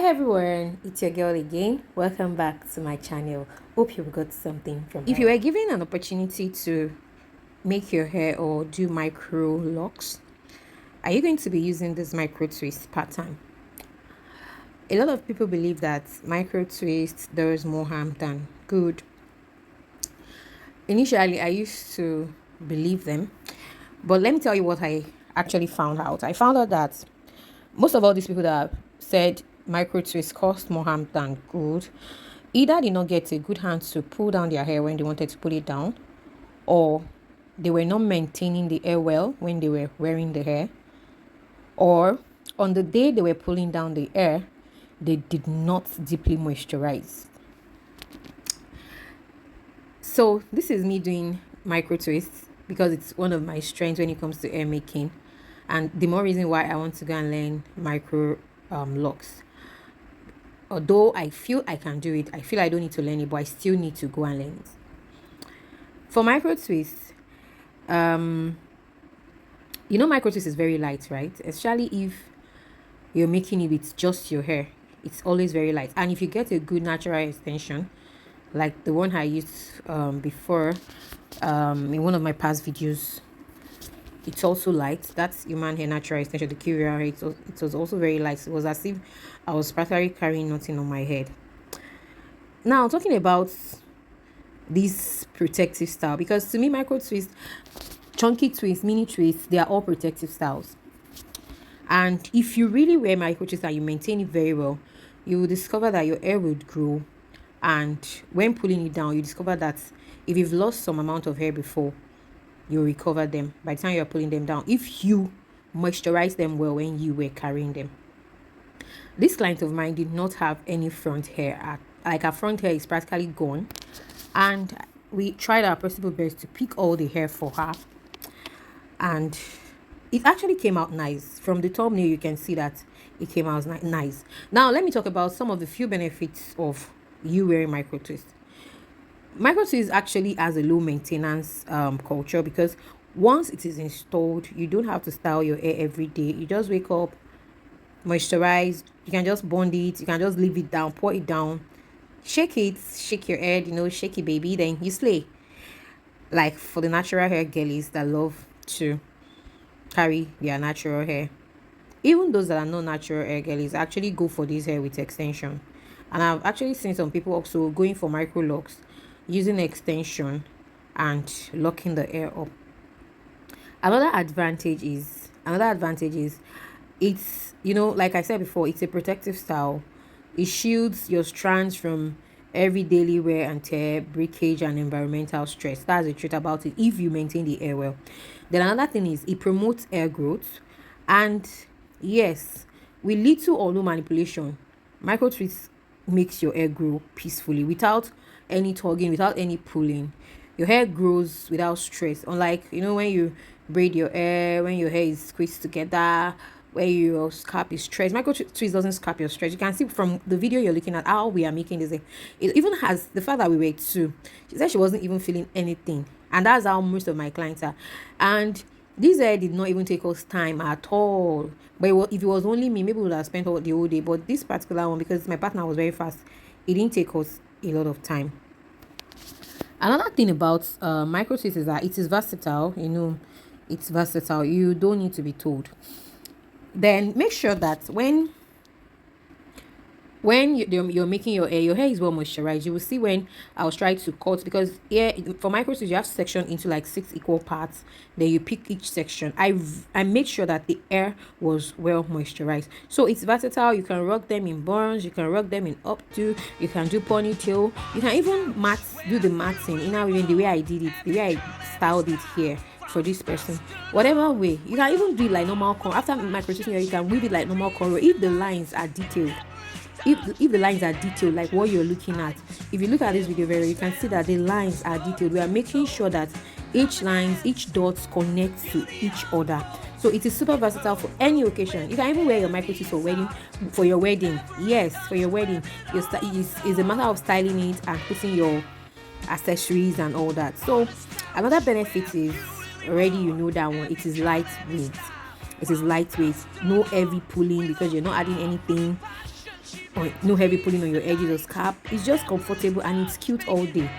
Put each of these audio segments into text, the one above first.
everyone, it's your girl again. Welcome back to my channel. Hope you got something from it. If you were given an opportunity to make your hair or do micro locks, are you going to be using this micro twist part-time? A lot of people believe that micro twist does more harm than good. Initially, I used to believe them, but let me tell you what I actually found out. I found out that most of all these people that said micro twists cost more harm than good either did not get a good hand to pull down their hair when they wanted to pull it down, or they were not maintaining the hair well when they were wearing the hair, or on the day they were pulling down the hair, they did not deeply moisturize. So this is me doing micro twists because it's one of my strengths when it comes to hair making, and the more reason why I want to go and learn micro locks. Although I feel I can do it, I feel I don't need to learn it, but I still need to go and learn it. For micro twists, micro twist is very light, right? Especially if you're making it with just your hair, it's always very light. And if you get a good natural extension, like the one I used before in one of my past videos, it's also light. That's human hair natural extension, the Curia. It was also very light. It was as if I was practically carrying nothing on my head. Now, talking about this protective style, because to me, micro twist, chunky twist, mini twist, they are all protective styles. And if you really wear micro twist and you maintain it very well, you will discover that your hair would grow. And when pulling it down, you discover that if you've lost some amount of hair before, you'll recover them by the time you're pulling them down, if you moisturize them well when you were carrying them. This client of mine did not have any front hair. Like, her front hair is practically gone, and we tried our possible best to pick all the hair for her, and it actually came out nice. From the thumbnail you can see that it came out nice. Now let me talk about some of the few benefits of you wearing micro twist. Micro twist actually has a low maintenance culture, because once it is installed, you don't have to style your hair every day. You just wake up, moisturize, you can just bond it, you can just leave it down, pour it down, shake it, shake your head, shake it, baby, then you slay. Like for the natural hair girlies that love to carry their natural hair, even those that are not natural hair girlies actually go for this hair with extension. And I've actually seen some people also going for micro locks using extension and locking the hair up. Another advantage is it's, like I said before, it's a protective style. It shields your strands from every daily wear and tear, breakage, and environmental stress. That's the truth about it, if you maintain the hair well. Then another thing is it promotes hair growth, and yes, with little or no manipulation, micro twist makes your hair grow peacefully without any tugging, without any pulling. Your hair grows without stress, unlike when you braid your hair, when your hair is squeezed together, where your scalp is stretched. Micro twist doesn't scalp your stretch. You can see from the video you're looking at how we are making this hair. It even has the fact that we were two. She said she wasn't even feeling anything, and that's how most of my clients are. And this hair did not even take us time at all. But if it was only me, maybe we would have spent all the whole day. But this particular one, because my partner was very fast, it didn't take us a lot of time. Another thing about micro twist is that it is versatile. It's versatile. You don't need to be told. Then make sure that when you're making your hair is well moisturized. You will see when I was trying to cut, because for micro twist you have to section into like 6 equal parts. Then you pick each section. I make sure that the hair was well moisturized. So it's versatile. You can rock them in buns, you can rock them in updo, you can do ponytail, you can even do the matting the way I did it, the way I styled it here for this person. Whatever way, you can even do it like normal cornrow. After micro twist, you can weave it like normal cornrow if the lines are detailed. If the lines are detailed, like what you're looking at, if you look at this video very well, you can see that the lines are detailed. We are making sure that each dots connect to each other. So it is super versatile for any occasion. You can even wear your micro twist for your wedding. Yes, for your wedding. It's a matter of styling it and putting your accessories and all that. So another benefit is, already that one, it is lightweight. No heavy pulling, because you're not adding anything. or no heavy pulling on your edges or scalp. It's just comfortable and it's cute all day.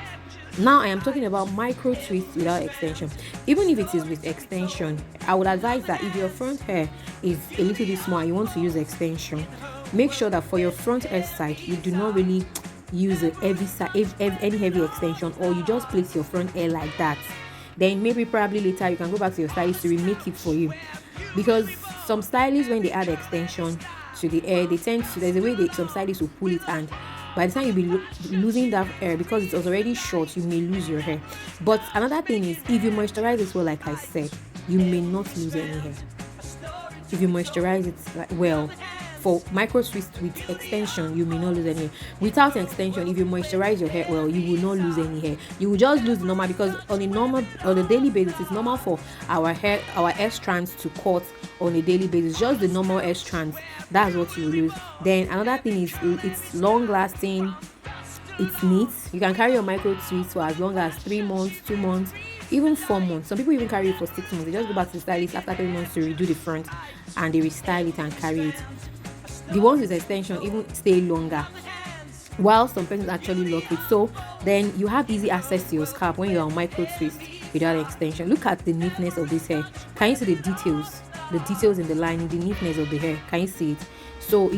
Now I am talking about micro twists without extension. Even if it is with extension, I would advise that if your front hair is a little bit small and you want to use extension, make sure that for your front hair side you do not really use a heavy side, any heavy extension, or you just place your front hair like that. Then maybe probably later you can go back to your stylist to remake it for you, because some stylists, when they add extension to the hair, they tend to, there's a way some stylists will pull it, and by the time you'll be losing that hair, because it was already short, you may lose your hair. But another thing is, if you moisturize it well, like I said, you may not lose any hair if you moisturize it well. For micro twist with extension, you may not lose any hair. Without an extension, if you moisturize your hair well, you will not lose any hair. You will just lose the normal, because on a daily basis, it's normal for our hair strands to cut on a daily basis. Just the normal hair strands, that's what you will lose. Then another thing is, it's long lasting, it's neat. You can carry your micro twist for as long as 3 months, 2 months, even 4 months. Some people even carry it for 6 months. They just go back to the stylist after 3 months to redo the front, and they restyle it and carry it. The ones with extension even stay longer, while some persons actually lock it. So then you have easy access to your scalp when you're on micro twist without extension. Look at the neatness of this hair. Can you see the details in the lining, the neatness of the hair? Can you see it? So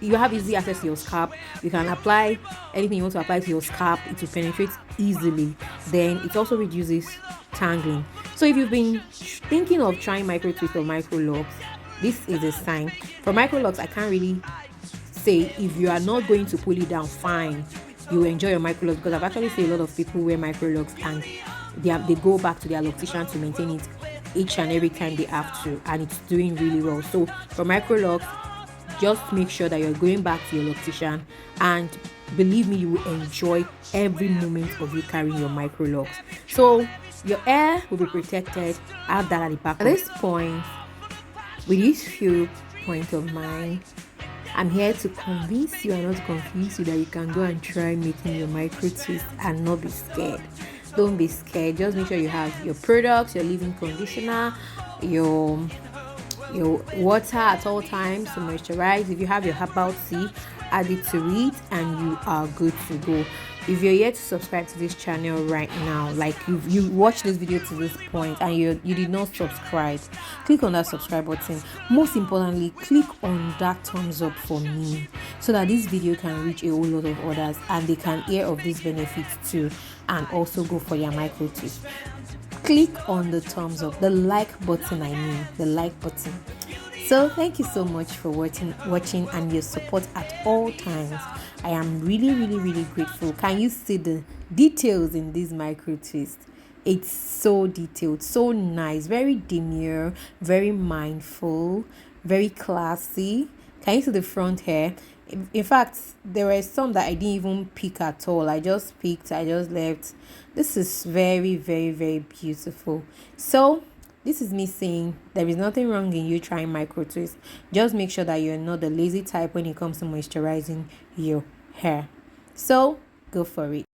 you have easy access to your scalp. You can apply anything you want to apply to your scalp. It will penetrate easily. Then it also reduces tangling. So if you've been thinking of trying micro twist or micro locks, this is a sign. For micro locks, I can't really say, if you are not going to pull it down, fine, you will enjoy your micro locks, because I've actually seen a lot of people wear micro locks and they go back to their loctician to maintain it each and every time they have to, and it's doing really well. So for micro locks, just make sure that you're going back to your loctician, and believe me, you will enjoy every moment of you carrying your micro locks. So your hair will be protected. I have that at the back. At this point, with this few point of mine, I'm here to convince you and not confuse you that you can go and try making your micro twist and not be scared. Don't be scared. Just make sure you have your products, your leave-in conditioner, your water at all times to moisturize. If you have your herbal tea, add it to it and you are good to go. If you're yet to subscribe to this channel right now, like you watched this video to this point and you did not subscribe, click on that subscribe button. Most importantly, click on that thumbs up for me, so that this video can reach a whole lot of others and they can hear of these benefits too, and also go for their micro twist. Click on the thumbs up, the like button, the like button. So thank you so much for watching and your support at all times. I am really, really, really grateful. Can you see the details in this micro twist? It's so detailed, so nice, very demure, very mindful, very classy. Can you see the front hair? In fact, there were some that I didn't even pick at all. I just left. This is very, very, very beautiful. So this is me saying there is nothing wrong in you trying micro twist. Just make sure that you're not the lazy type when it comes to moisturizing your hair. So go for it.